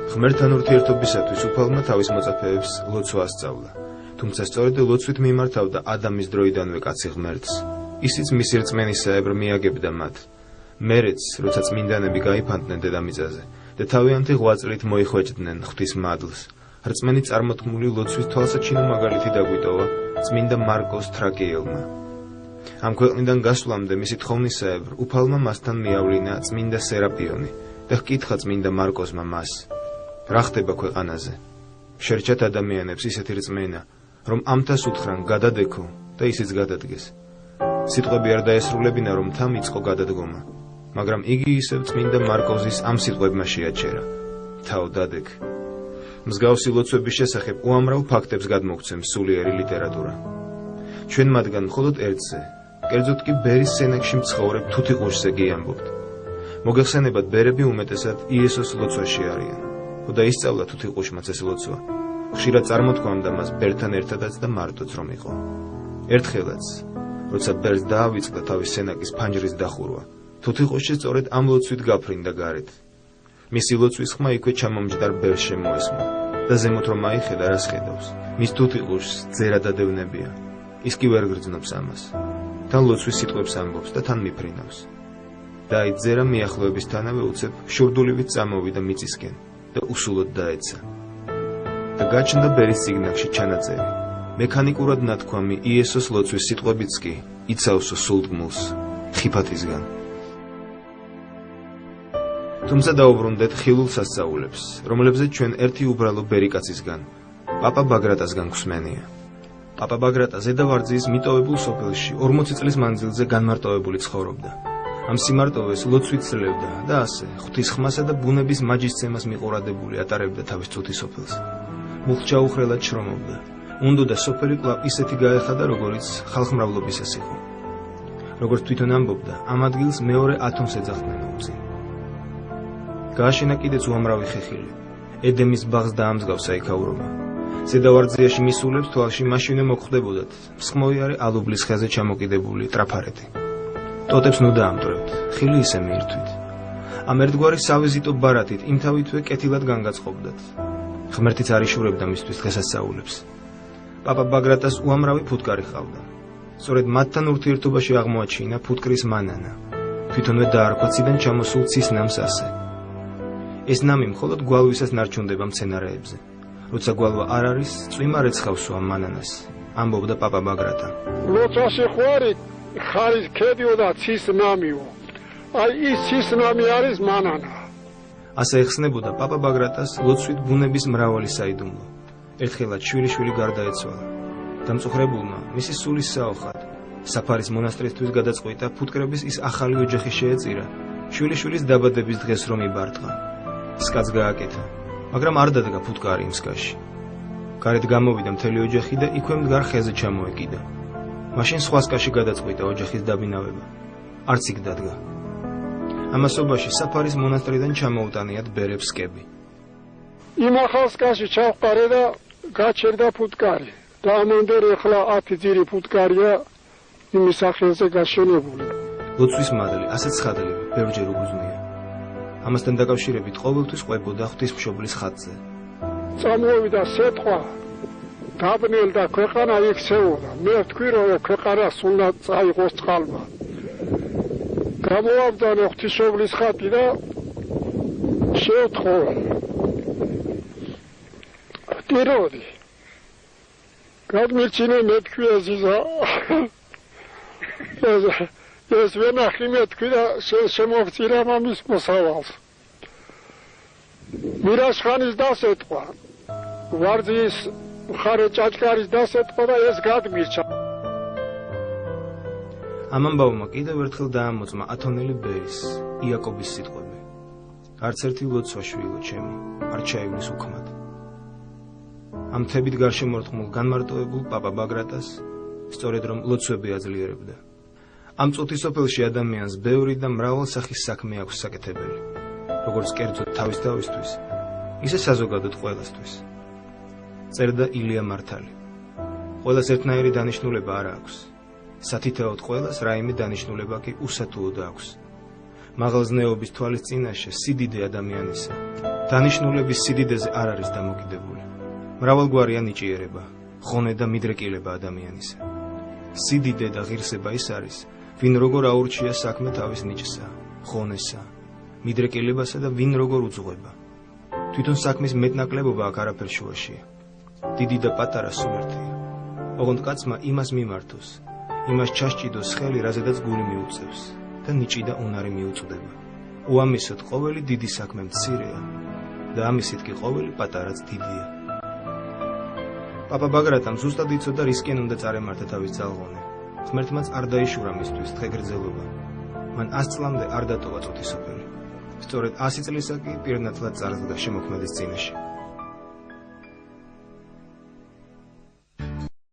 ღმერთთან ურთიერთობისათვის უფალმა თავის მოწაფეებს ლოცვა ასწავლა, თუმცა სწორედ ლოცვით მიმართავდა ადამის დროიდანვე კაცი ღმერთს. ისიც მისი რწმენისაებრ მიაგებდა მათ. მერეც, როცა წმინდანები გაიფანტნენ დედამიწაზე და თავიანთი ღვაწლით მოიხვეჭდნენ ღვთის მადლს, რწმენით წარმოთქმული ლოცვის თვალსაჩინო მაგალითი დაგვიტოვა წმინდა მარკოს თრაკიელმა. ამ ქვეყნიდან გასვლამდე მისი თხოვნისაებრ უფალმა მასთან მიავლინა წმინდა სერაპიონი და ჰკითხა წმინდა მარკოსმა მას: რა ხდება ქვეყანაზე? შერჩათ ადამიანებს ისეთი რწმენა, რომ ამთას უთხრან გადადექო და ისიც გადადგეს. სიტყვები არ დაესრულებინა, რომ თან იწყო გადადგომა, მაგრამ იგი ისევ წმინდა მარკოზის ამ სიტყვებმა შეაჩერა: თავ დადეკ. მსგავსი ლოცვების შესახებ უამრავ ფაქტებს გადმოგცემს სულიერი ლიტერატურა. ჩვენ მათგან მხოლოდ ერთზე, კერძოდ კი ბერის სენაკში მცხოვრებ თუთიყუშზე გიამბობთ. მოგეხსენებათ, ბერები უმეტესად იესოს ლოცვაში არიან. და ისწავლა თუთიყუშმაც ეს ლოცვა. ხშირად წარმოთქვამდა მას ბერთან ერთადაც და მარტოც რომ იყო. ერთხელაც, როცა ბერს დაავიწყდა თავის სენაკის ფანჯრის დახურვა, თუთიყუში სწორედ ამ ლოცვით გაფრინდა გარეთ. მისი ლოცვის ხმა იქვე ჩამომჯდარ ბერს შემოესმა და ზემოთ რომ აიხედა, რას ხედავს? მის თუთიყუშს ძერა დადევნებია. ის კი ვერ გრძნობს ამას. თან ლოცვის სიტყვებს ამბობს და თან მიფრინავს. დაიძერა მიახლოებისთანავე უცებ შურდულივით წამოვიდა მიწისკენ და უსულოდ დაეცა. და გაჩნდა ბერის წიგნახში ჩანაწერი. მექანიკურად ნათქვამი იესოს ლოცვის სიტყვებიც კი იცავსო სულდგმულს ხიფათისგან. თუმცა დაუბრუნდეთ ხილულ სასწაულებს, რომლებზეც ჩვენ ერთი უბრალო ბერიკაცისგან, პაპა ბაგრატასგან გვსმენია. პაპა ბაგრატა ზედავარძიის მიტოვებულ სოფელში 40 წლის მანძილზე განმარტოვებული ცხოვრობდა. ამ სიმარტოვეს ლოცვით ძლევდა და ასე ღვთის ხმასა და ბუნების მაჯისცემას მიყურადებული ატარებდა თავის წუთის სოფელს. მუხჩაუხრელად შრომობდა. უნდოდა სოფელი კვლავ ისეთი გაეხადა, როგორიც ხალხმრავლობისას იყო. როგორც თვითონ ამბობდა, ამ ადგილს მეორე ათონს ეძახდნენ უწინ. გააშენა კიდეც უამრავი ხეხილი. ედემის ბაღს დაამსგავსა იქაურობა. ზედავარძიაში მისულებს თვალში მაშინვე მოხვდებოდათ მსხმოიარე ალუბლის ხეზე ჩამოკიდებული ტრაფარეთი. ტოტებს ნუ დაამტვრევთ, ხილი ისე მიირთვით. ამ ერთგვარი სავიზიტო ბარათით იმთავითვე კეთილად განგაწყობდათ. ღმერთიც არ იშურებდა მისთვის დღესასწაულებს. პაპა ბაგრატას უამრავი ფუტკარი ჰყავდა. სწორედ მათთან ურთიერთობაში აღმოაჩინა ფუტკრის მანანა. თვითონვე დაარქვა ციდან ჩამოსულ ცის ნამს ასე. ეს ნამი მხოლოდ გვალვისას ნარჩუნდება მცენარეებზე. როცა გვალვა არ არის, წვიმა რეცხავსო ამ მანანას, ამბობდა პაპა ბაგრატა. ლოცვაში ხვარი ხარის ქედიო და ცის ნამიო. აი ის ცის ნამი არის მანანა. ასე ეხსნებოდა პაპა ბაგრატას ლოცვით ბუნების მრავალი საიდუმლო. ერთხელაც შვილიშვილი გარდაეცვალა. დამწუხრებულმა მისი სულის საოხად საფარის მონასტრისთვის გადაწყვიტა ფუტკრების ის ახალი ოჯახი შეეწირა, შვილიშვილის დაბადების დღეს რომ იბარტყა. სკაც გააკეთა, მაგრამ არ დადგა ფუტკარი იმ სკაში. გარეთ გამოვიდა მთელი ოჯახი და იქვე მდგარ ხეზე ჩამოეკიდა. მაშინ სხვა სკაში გადაწყვიტა ოჯახის დაბინავება. არც იქ დადგა. ამასობაში საფარის მონასტრიდან ჩამოუტანიათ ბერებს სკები. იმ ახალ სკაში ჩავყარე და გაჩერდა ფუტკარი. და ამანდერ ეხლა 10 ძირი ფუტკარია იმის სახელზე გაშენებული. ლოცვის მადლი ასეც ხადლი ბევრჯერ უგუზნია. ამასთან დაკავშირებით ყოველთვის ყვებოდა ღვთისმშობლის ხატზე. წამოვიდა სიტყვა დაბნელდა ქვეყანა იქცეოდა. მე ვთქვი რომ ქვეყანას უნდა წაიღოს წყალმა. გამოვაბრძანე ღვთისმშობლის ხატი და შევთხოვე. ტიროდი გადმირჩინე მეთქვი ეზიზა. ეს ვენახი მეთქვი და შემოვწირა მამის მოსავალს. მირაშხანის დასეტყვა, ვარძიის მხარე ჭაჭკარის დასეტყვა და ეს გადმირჩა. ამ ამბავმა კიდევ ერთხელ დაამოწმა ათონელი ბერის, იაკობის სიტყვები. არც ერთი ლოცვა შვილო ჩემო, არ ჩაივლის უქმად. ამ თებით გარშემორტყმულ განმარტოვებულ პაპა ბაგრატას სწორედ რომ ლოცვები აძლიერებდა. ამ წუთის სოფელში ადამიანს ბევრი და მრავალ სახის საქმე აქვს საკეთებელი, როგორც კერძოდ თავისთავისთვის, ისე საზოგადოდ ყველასთვის. წერდა ილია მართალი. ყველას ერთნაირი დანიშნულება არ აქვს. სათითაოდ ყველას რაიმე დანიშნულება კი უსათუოდ აქვს. მაღალზნეობის თვალის წინაშე სიდიდე ადამიანისა დანიშნულების სიდიდეზე არ არის დამოკიდებული. მრავალგვარია ნიჭიერება, ხონე და მიდრეკილება ადამიანისა. სიდიდე და ღირსება ის არის, ვინ როგორ აურჩია საქმე თავის ნიჭსა, ხონესა, მიდრეკილებასა და ვინ როგორ უძღვება. თვითონ საქმის მეტნაკლებობა აქ არაფერ შუაშია. დიდი და პატარა სულ ერთია. ოღონდ კაცმა იმას მიმართოს, იმას ჩასჭიდოს ხელი, რაზედაც გული მიუწევს და ნიჭი და უნარი მიუწვდება. უამისოდ ყოველი დიდი საქმე მცირეა და ამისით კი ყოველი პატარაც დიდია. პაპა ბაგრატამ ზუსტად იცოდა რისკენ უნდა წარემართა თავის ძალღონე. ღმერთმაც არ დაიშურა მისთვის თხე გრძელობა. მან 100 წლამდე არ დატოვა წუთისოფელი. სწორედ 100 წლისა კი პირნათლად წარსდგა შემოქმედის წინაშე.